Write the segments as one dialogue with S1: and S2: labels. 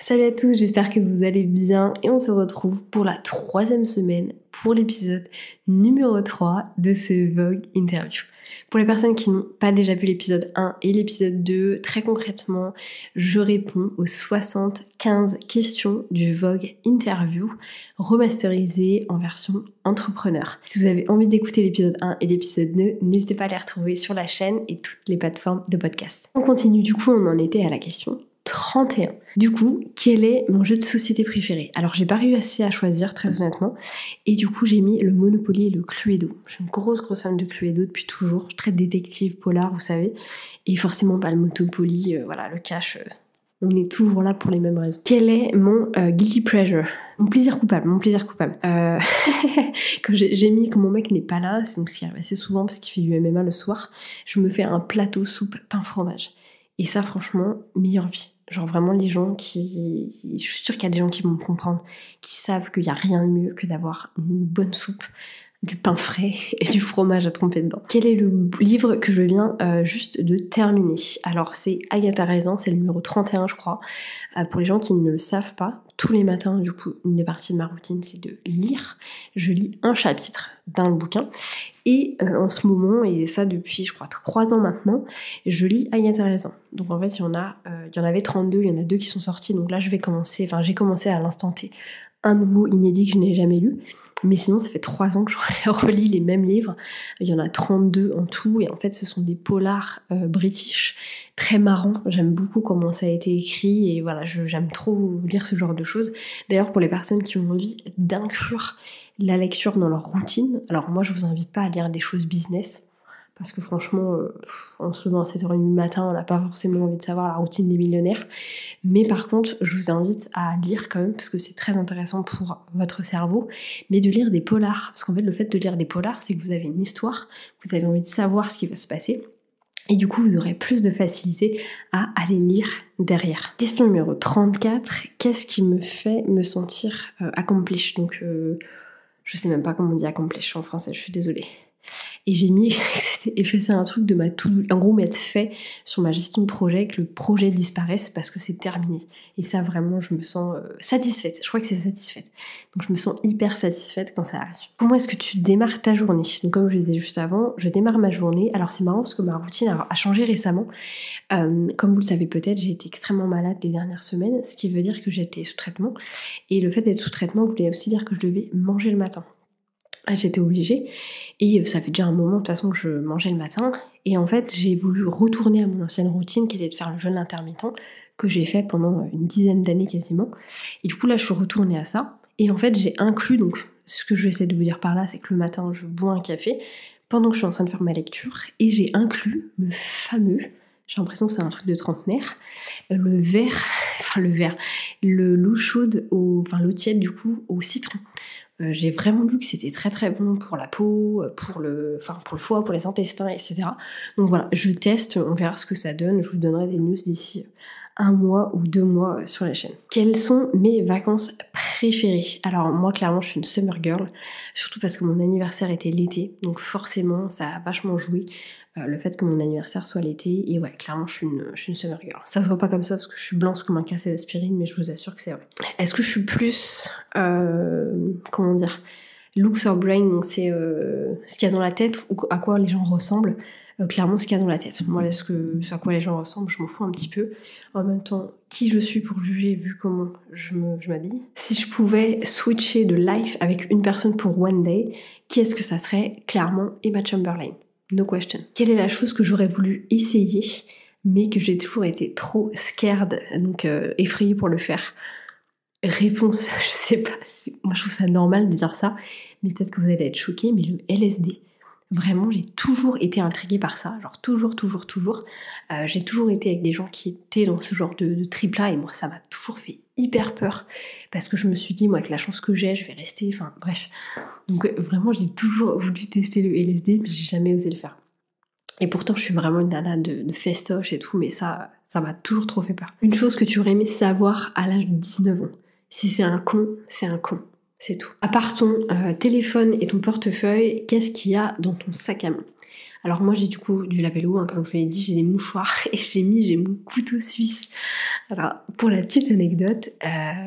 S1: Salut à tous, j'espère que vous allez bien et on se retrouve pour la 3e semaine pour l'épisode numéro 3 de ce Vogue Interview. Pour les personnes qui n'ont pas déjà vu l'épisode 1 et l'épisode 2, très concrètement, je réponds aux 75 questions du Vogue Interview remasterisées en version entrepreneur. Si vous avez envie d'écouter l'épisode 1 et l'épisode 2, n'hésitez pas à les retrouver sur la chaîne et toutes les plateformes de podcast. On continue, du coup on en était à la question 31. Du coup, quel est mon jeu de société préféré? Alors j'ai pas réussi à choisir très honnêtement et du coup j'ai mis le Monopoly et le Cluedo. Je suis une grosse fan de Cluedo depuis toujours, très détective, polar vous savez, et forcément le Monopoly, le cash, on est toujours là pour les mêmes raisons. Quel est mon guilty pleasure? Mon plaisir coupable. Quand j'ai mis que mon mec n'est pas là, c'est donc ce qui arrive assez souvent parce qu'il fait du MMA le soir, je me fais un plateau soupe pain fromage. Et ça, franchement, meilleure vie. Genre vraiment les gens je suis sûre qu'il y a des gens qui vont me comprendre, qui savent qu'il n'y a rien de mieux que d'avoir une bonne soupe, du pain frais et du fromage à tremper dedans. Quel est le livre que je viens juste de terminer? Alors c'est Agatha Raisin, c'est le numéro 31 je crois. Pour les gens qui ne le savent pas, tous les matins du coup, une des parties de ma routine c'est de lire. Je lis un chapitre d'un bouquin. Et en ce moment, et ça depuis je crois 3 ans maintenant, je lis Agatha Raisin. Donc en fait il y en avait 32, il y en a 2 qui sont sortis, donc là j'ai commencé à l'instant T un nouveau inédit que je n'ai jamais lu. Mais sinon ça fait 3 ans que je relis les mêmes livres, il y en a 32 en tout, et en fait ce sont des polars british, très marrants, j'aime beaucoup comment ça a été écrit, et voilà, j'aime trop lire ce genre de choses. D'ailleurs pour les personnes qui ont envie d'inclure la lecture dans leur routine, alors moi je vous invite pas à lire des choses business, parce que franchement, en se levant à 7h30 du matin, on n'a pas forcément envie de savoir la routine des millionnaires. Mais par contre, je vous invite à lire quand même, parce que c'est très intéressant pour votre cerveau, mais de lire des polars. Parce qu'en fait, le fait de lire des polars, c'est que vous avez une histoire, vous avez envie de savoir ce qui va se passer, et du coup, vous aurez plus de facilité à aller lire derrière. Question numéro 34, qu'est-ce qui me fait me sentir accomplished? Donc, je sais même pas comment on dit accomplished en français, je suis désolée. Et j'ai mis que c'était effacer un truc de ma to-do, en gros mettre fait sur ma gestion de projet, que le projet disparaisse parce que c'est terminé. Et ça vraiment je me sens satisfaite, je crois que c'est satisfaite. Donc je me sens hyper satisfaite quand ça arrive. Comment est-ce que tu démarres ta journée? Donc comme je le disais juste avant, je démarre ma journée. Alors c'est marrant parce que ma routine a changé récemment. Comme vous le savez peut-être, j'ai été extrêmement malade les dernières semaines, ce qui veut dire que j'étais sous traitement. Et le fait d'être sous traitement voulait aussi dire que je devais manger le matin. J'étais obligée, et ça fait déjà un moment de toute façon que je mangeais le matin, et en fait j'ai voulu retourner à mon ancienne routine qui était de faire le jeûne intermittent que j'ai fait pendant une dizaine d'années quasiment, et du coup là je suis retournée à ça, et en fait j'ai inclus, donc ce que j'essaie de vous dire par là c'est que le matin je bois un café pendant que je suis en train de faire ma lecture, et j'ai inclus le fameux, j'ai l'impression que c'est un truc de trentenaire, l'eau chaude, l'eau tiède du coup au citron. J'ai vraiment vu que c'était très très bon pour la peau, pour le foie, pour les intestins, etc. Donc voilà, je teste, on verra ce que ça donne, je vous donnerai des news d'ici 1 mois ou 2 mois sur la chaîne. Quelles sont mes vacances préférées? Alors moi clairement je suis une summer girl, surtout parce que mon anniversaire était l'été, donc forcément ça a vachement joué. Le fait que mon anniversaire soit l'été, et ouais, clairement je suis une summer girl. Ça se voit pas comme ça parce que je suis blanche comme un cassé d'aspirine, mais je vous assure que c'est vrai. Est-ce que je suis plus, looks or brain, donc c'est ce qu'il y a dans la tête ou à quoi les gens ressemblent. Clairement ce qu'il y a dans la tête. Moi, ce à quoi les gens ressemblent, je m'en fous un petit peu. En même temps, qui je suis pour juger vu comment je m'habille? Si je pouvais switcher de life avec une personne pour one day, qui est-ce que ça serait? Clairement Emma Chamberlain. No question. Quelle est la chose que j'aurais voulu essayer, mais que j'ai toujours été trop scared, donc effrayée pour le faire? Réponse, je sais pas, moi je trouve ça normal de dire ça, mais peut-être que vous allez être choqués, mais le LSD, vraiment j'ai toujours été intriguée par ça, genre toujours. J'ai toujours été avec des gens qui étaient dans ce genre de trip là, et moi ça m'a toujours fait hyper peur, parce que je me suis dit, moi avec la chance que j'ai, je vais rester, enfin bref. Donc vraiment j'ai toujours voulu tester le LSD, mais j'ai jamais osé le faire. Et pourtant je suis vraiment une nana de festoche et tout, mais ça m'a toujours trop fait peur. Une chose que tu aurais aimé savoir à l'âge de 19 ans. Si c'est un con, c'est un con. C'est tout. À part ton téléphone et ton portefeuille, qu'est-ce qu'il y a dans ton sac à main? Alors moi j'ai du coup du labello, hein, comme je vous l'ai dit, j'ai des mouchoirs et j'ai mon couteau suisse. Alors pour la petite anecdote,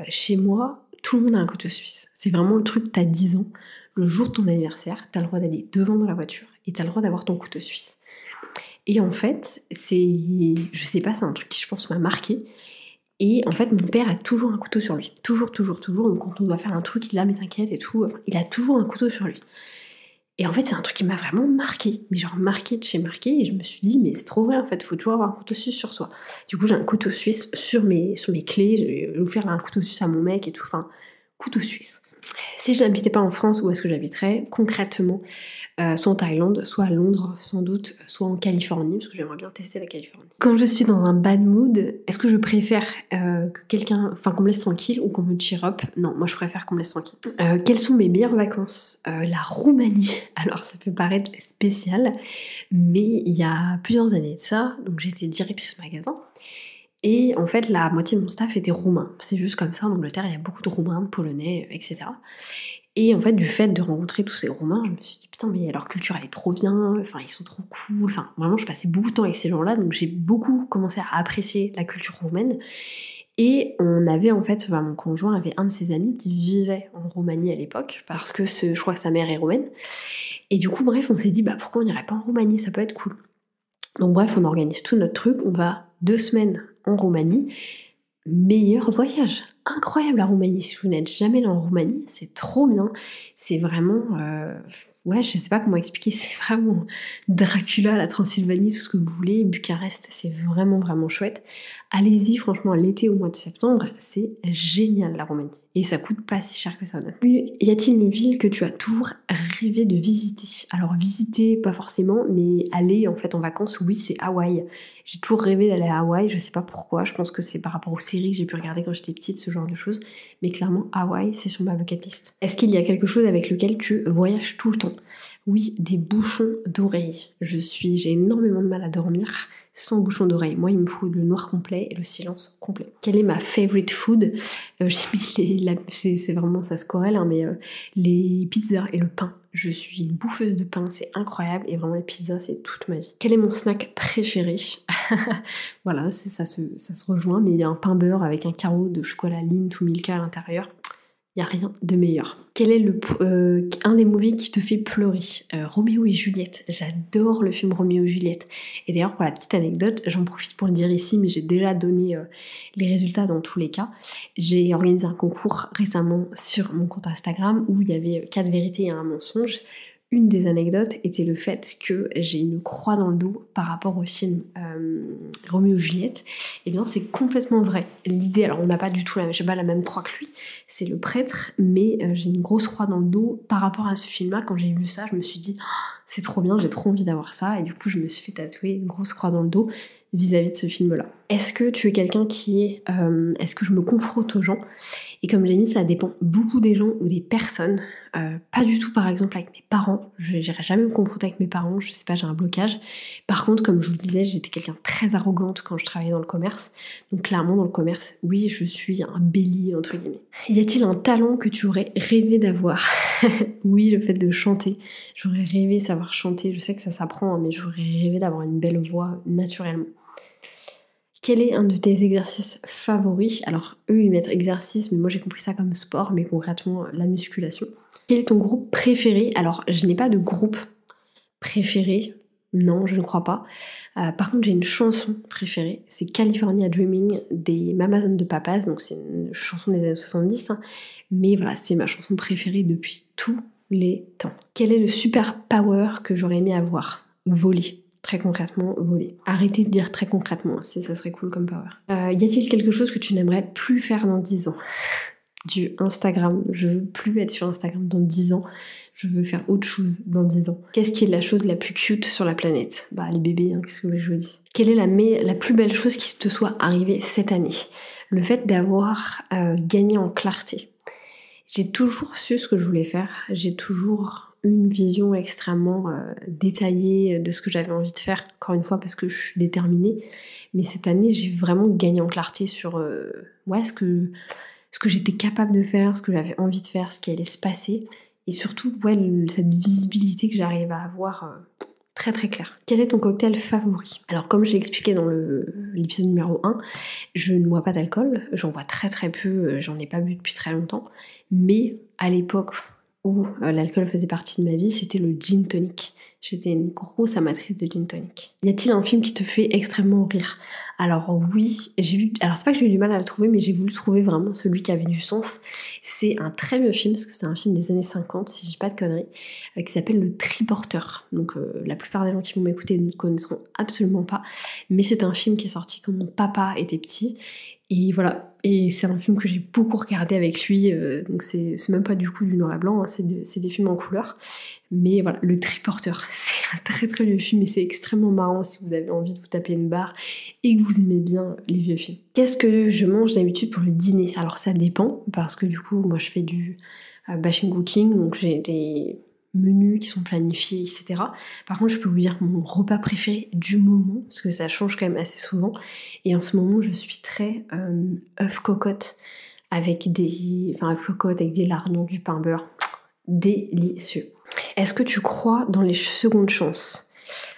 S1: chez moi, tout le monde a un couteau suisse. C'est vraiment le truc, t'as 10 ans, le jour de ton anniversaire, t'as le droit d'aller devant dans la voiture et t'as le droit d'avoir ton couteau suisse. Et en fait, je sais pas, c'est un truc qui je pense m'a marqué. Et en fait, mon père a toujours un couteau sur lui. Toujours, toujours, toujours. Donc quand on doit faire un truc, il a, mais t'inquiète et tout, enfin, il a toujours un couteau sur lui. Et en fait, c'est un truc qui m'a vraiment marqué. Mais genre marqué de chez marqué. Et je me suis dit, mais c'est trop vrai en fait, faut toujours avoir un couteau suisse sur soi. Du coup, j'ai un couteau suisse sur mes clés. Je vais offrir un couteau suisse à mon mec et tout. Enfin, couteau suisse. Si je n'habitais pas en France, où est-ce que j'habiterais concrètement? Soit en Thaïlande, soit à Londres sans doute, soit en Californie, parce que j'aimerais bien tester la Californie. Quand je suis dans un bad mood, est-ce que je préfère qu'on me laisse tranquille ou qu'on me cheer up? Non, moi je préfère qu'on me laisse tranquille. Quelles sont mes meilleures vacances? La Roumanie. Alors ça peut paraître spécial, mais il y a plusieurs années de ça, donc j'étais directrice magasin. Et en fait, la moitié de mon staff était roumain. C'est juste comme ça, en Angleterre, il y a beaucoup de Roumains, de Polonais, etc. Et en fait, du fait de rencontrer tous ces Roumains, je me suis dit, putain, mais leur culture, elle est trop bien, enfin, ils sont trop cool, enfin, vraiment, je passais beaucoup de temps avec ces gens-là, donc j'ai beaucoup commencé à apprécier la culture roumaine. Et on avait, en fait, mon conjoint avait un de ses amis qui vivait en Roumanie à l'époque, parce que je crois que sa mère est roumaine. Et du coup, bref, on s'est dit, bah, pourquoi on n'irait pas en Roumanie, ça peut être cool. Donc bref, on organise tout notre truc, on va 2 semaines en Roumanie. Meilleur voyage, incroyable la Roumanie. Si vous n'êtes jamais allé en Roumanie, c'est trop bien. C'est vraiment, ouais, je sais pas comment expliquer, c'est vraiment Dracula, la Transylvanie, tout ce que vous voulez. Bucarest, c'est vraiment vraiment chouette. Allez-y, franchement, l'été au mois de septembre, c'est génial la Roumanie. Et ça coûte pas si cher que ça. Y a-t-il une ville que tu as toujours rêvé de visiter? Alors visiter, pas forcément, mais aller en fait en vacances, oui, c'est Hawaï. J'ai toujours rêvé d'aller à Hawaï, je sais pas pourquoi, je pense que c'est par rapport aux séries que j'ai pu regarder quand j'étais petite, ce genre de choses, mais clairement Hawaï, c'est sur ma bucket list. Est-ce qu'il y a quelque chose avec lequel tu voyages tout le temps? Oui, des bouchons d'oreilles. J'ai énormément de mal à dormir sans bouchons d'oreilles. Moi, il me faut le noir complet et le silence complet. Quelle est ma favorite food? J'ai mis c'est vraiment, ça se corrèle, hein, mais les pizzas et le pain. Je suis une bouffeuse de pain, c'est incroyable, et vraiment les pizzas, c'est toute ma vie. Quel est mon snack préféré? Voilà, ça se rejoint, mais il y a un pain beurre avec un carreau de chocolat Lindt ou Milka à l'intérieur. Il n'y a rien de meilleur. Quel est un des movies qui te fait pleurer? Roméo et Juliette. J'adore le film Roméo et Juliette. Et d'ailleurs, pour la petite anecdote, j'en profite pour le dire ici, mais j'ai déjà donné les résultats dans tous les cas. J'ai organisé un concours récemment sur mon compte Instagram où il y avait 4 vérités et un mensonge. Une des anecdotes était le fait que j'ai une croix dans le dos par rapport au film Roméo et Juliette. Et bien c'est complètement vrai. L'idée, alors on n'a pas du tout j'ai pas la même croix que lui, c'est le prêtre, mais j'ai une grosse croix dans le dos par rapport à ce film-là. Quand j'ai vu ça, je me suis dit, oh, c'est trop bien, j'ai trop envie d'avoir ça. Et du coup, je me suis fait tatouer une grosse croix dans le dos vis-à-vis de ce film-là. Est-ce que tu es quelqu'un qui est... est-ce que je me confronte aux gens? Et comme j'ai mis, ça dépend beaucoup des gens ou des personnes. Pas du tout, par exemple, avec mes parents. Je n'irai jamais me confronter avec mes parents, je sais pas, j'ai un blocage. Par contre, comme je vous le disais, j'étais quelqu'un de très arrogante quand je travaillais dans le commerce. Donc clairement, dans le commerce, oui, je suis un bélier, entre guillemets. Y a-t-il un talent que tu aurais rêvé d'avoir? Oui, le fait de chanter. J'aurais rêvé savoir chanter. Je sais que ça s'apprend, hein, mais j'aurais rêvé d'avoir une belle voix naturellement. Quel est un de tes exercices favoris? Alors, eux, ils mettent exercice, mais moi j'ai compris ça comme sport, mais concrètement, la musculation. Quel est ton groupe préféré? Alors, je n'ai pas de groupe préféré. Non, je ne crois pas. Par contre, j'ai une chanson préférée. C'est California Dreaming des Mamas and the Papas. Donc, c'est une chanson des années 70. Hein. Mais voilà, c'est ma chanson préférée depuis tous les temps. Quel est le super power que j'aurais aimé avoir? Voler. Très concrètement, voler. Arrêtez de dire très concrètement, si ça serait cool comme power. Y a-t-il quelque chose que tu n'aimerais plus faire dans 10 ans? Du Instagram. Je veux plus être sur Instagram dans 10 ans. Je veux faire autre chose dans 10 ans. Qu'est-ce qui est la chose la plus cute sur la planète? Bah, les bébés, hein, qu'est-ce que je vous dis? Quelle est la plus belle chose qui te soit arrivée cette année? Le fait d'avoir gagné en clarté. J'ai toujours su ce que je voulais faire. J'ai toujours une vision extrêmement détaillée de ce que j'avais envie de faire, encore une fois parce que je suis déterminée, mais cette année j'ai vraiment gagné en clarté sur ce que j'étais capable de faire, ce que j'avais envie de faire, ce qui allait se passer, et surtout cette visibilité que j'arrive à avoir Très très clair. Quel est ton cocktail favori? Alors comme je l'ai expliqué dans l'épisode numéro 1, je ne bois pas d'alcool, j'en bois très très peu, j'en ai pas bu depuis très longtemps, mais à l'époque où l'alcool faisait partie de ma vie, c'était le gin tonic. J'étais une grosse amatrice de gin tonic. Y a-t-il un film qui te fait extrêmement rire? Alors oui, alors c'est pas que j'ai eu du mal à le trouver, mais j'ai voulu trouver vraiment celui qui avait du sens. C'est un très vieux film, parce que c'est un film des années 50, si je dis pas de conneries, qui s'appelle Le Triporteur. Donc la plupart des gens qui vont m'écouter ne connaîtront absolument pas, mais c'est un film qui est sorti quand mon papa était petit. Et voilà, et c'est un film que j'ai beaucoup regardé avec lui, donc c'est même pas du coup du noir et blanc, hein, c'est des films en couleur. Mais voilà, Le Triporteur, c'est un très très vieux film et c'est extrêmement marrant si vous avez envie de vous taper une barre et que vous aimez bien les vieux films. Qu'est-ce que je mange d'habitude pour le dîner? Alors ça dépend, parce que du coup moi je fais du bashing cooking, donc j'ai des menus qui sont planifiés, etc. Par contre, je peux vous dire mon repas préféré du moment, parce que ça change quand même assez souvent. Et en ce moment, je suis très œuf cocotte avec des lardons, du pain beurre. Délicieux. Est-ce que tu crois dans les secondes chances?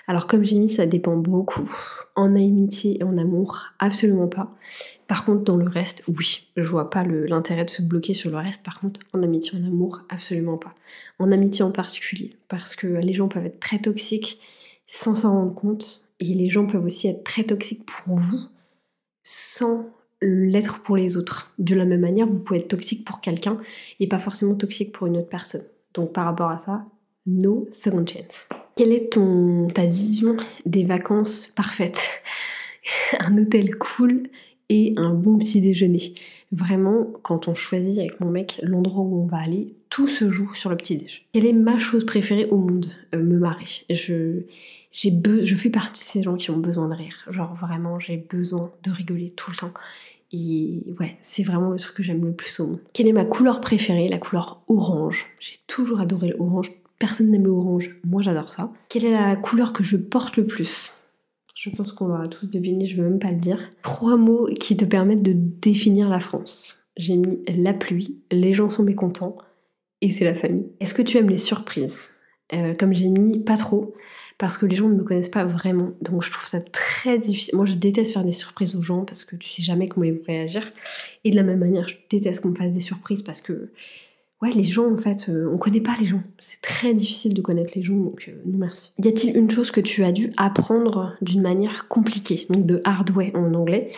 S1: Alors comme j'ai mis, ça dépend beaucoup. En amitié et en amour, absolument pas. Par contre, dans le reste, oui. Je vois pas l'intérêt de se bloquer sur le reste. Par contre, en amitié et en amour, absolument pas. En amitié en particulier. Parce que les gens peuvent être très toxiques sans s'en rendre compte. Et les gens peuvent aussi être très toxiques pour vous sans l'être pour les autres. De la même manière, vous pouvez être toxique pour quelqu'un et pas forcément toxique pour une autre personne. Donc par rapport à ça, no second chance. Quelle est ta vision des vacances parfaites? Un hôtel cool et un bon petit déjeuner. Vraiment, quand on choisit avec mon mec l'endroit où on va aller, tout se joue sur le petit déj. Quelle est ma chose préférée au monde? Me marrer. Je fais partie de ces gens qui ont besoin de rire. Genre vraiment, j'ai besoin de rigoler tout le temps. Et ouais, c'est vraiment le truc que j'aime le plus au monde. Quelle est ma couleur préférée? La couleur orange. J'ai toujours adoré l'orange. Personne n'aime l'orange. Moi, j'adore ça. Quelle est la couleur que je porte le plus? Je pense qu'on l'aura tous deviné, je ne vais même pas le dire. 3 mots qui te permettent de définir la France. J'ai mis la pluie, les gens sont mécontents et c'est la famille. Est-ce que tu aimes les surprises? Comme j'ai mis pas trop, parce que les gens ne me connaissent pas vraiment, donc je trouve ça très difficile. Moi je déteste faire des surprises aux gens parce que tu sais jamais comment ils vont réagir. Et de la même manière, je déteste qu'on me fasse des surprises parce que ouais, les gens, en fait, on connaît pas les gens. C'est très difficile de connaître les gens, donc non merci. Y a-t-il une chose que tu as dû apprendre d'une manière compliquée, donc de hard way en anglais?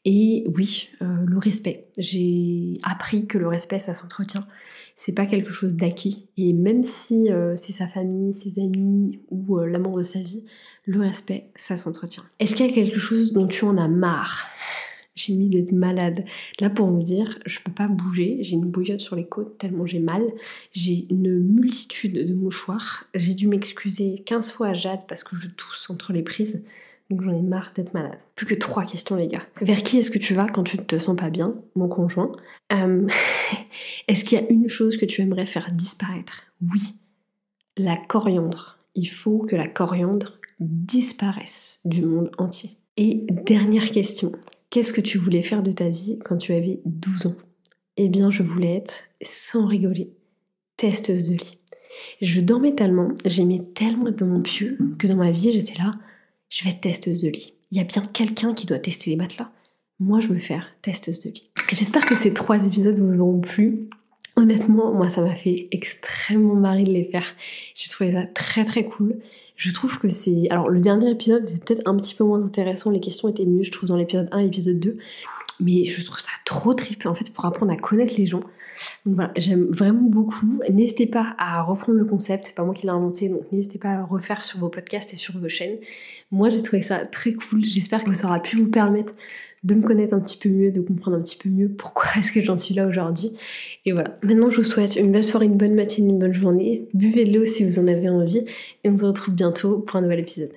S1: Et oui, le respect. J'ai appris que le respect, ça s'entretient. C'est pas quelque chose d'acquis. Et même si c'est sa famille, ses amis ou l'amour de sa vie, le respect, ça s'entretient. Est-ce qu'il y a quelque chose dont tu en as marre? J'ai mis d'être malade. Là, pour vous dire, je peux pas bouger. J'ai une bouillotte sur les côtes tellement j'ai mal. J'ai une multitude de mouchoirs. J'ai dû m'excuser 15 fois à Jade parce que je tousse entre les prises. Donc j'en ai marre d'être malade. Plus que 3 questions, les gars. Vers qui est-ce que tu vas quand tu ne te sens pas bien? Mon conjoint. Est-ce qu'il y a une chose que tu aimerais faire disparaître? Oui. La coriandre. Il faut que la coriandre disparaisse du monde entier. Et dernière question. Qu'est-ce que tu voulais faire de ta vie quand tu avais 12 ans? Eh bien, je voulais être, sans rigoler, testeuse de lit. Je dormais tellement, j'aimais tellement être dans mon pieu que dans ma vie, j'étais là, je vais être testeuse de lit. Il y a bien quelqu'un qui doit tester les matelas. Moi, je veux faire testeuse de lit. J'espère que ces 3 épisodes vous auront plu. Honnêtement, moi, ça m'a fait extrêmement marrer de les faire. J'ai trouvé ça très très cool. Je trouve que c'est... Alors, le dernier épisode, c'est peut-être un petit peu moins intéressant. Les questions étaient mieux, je trouve, dans l'épisode 1 et l'épisode 2. Mais je trouve ça trop trippé, en fait, pour apprendre à connaître les gens. Donc voilà, j'aime vraiment beaucoup. N'hésitez pas à reprendre le concept. C'est pas moi qui l'ai inventé, donc n'hésitez pas à le refaire sur vos podcasts et sur vos chaînes. Moi, j'ai trouvé ça très cool. J'espère que ça aura pu vous permettre de me connaître un petit peu mieux, de comprendre un petit peu mieux pourquoi est-ce que j'en suis là aujourd'hui. Et voilà. Maintenant, je vous souhaite une belle soirée, une bonne matinée, une bonne journée. Buvez de l'eau si vous en avez envie. Et on se retrouve bientôt pour un nouvel épisode.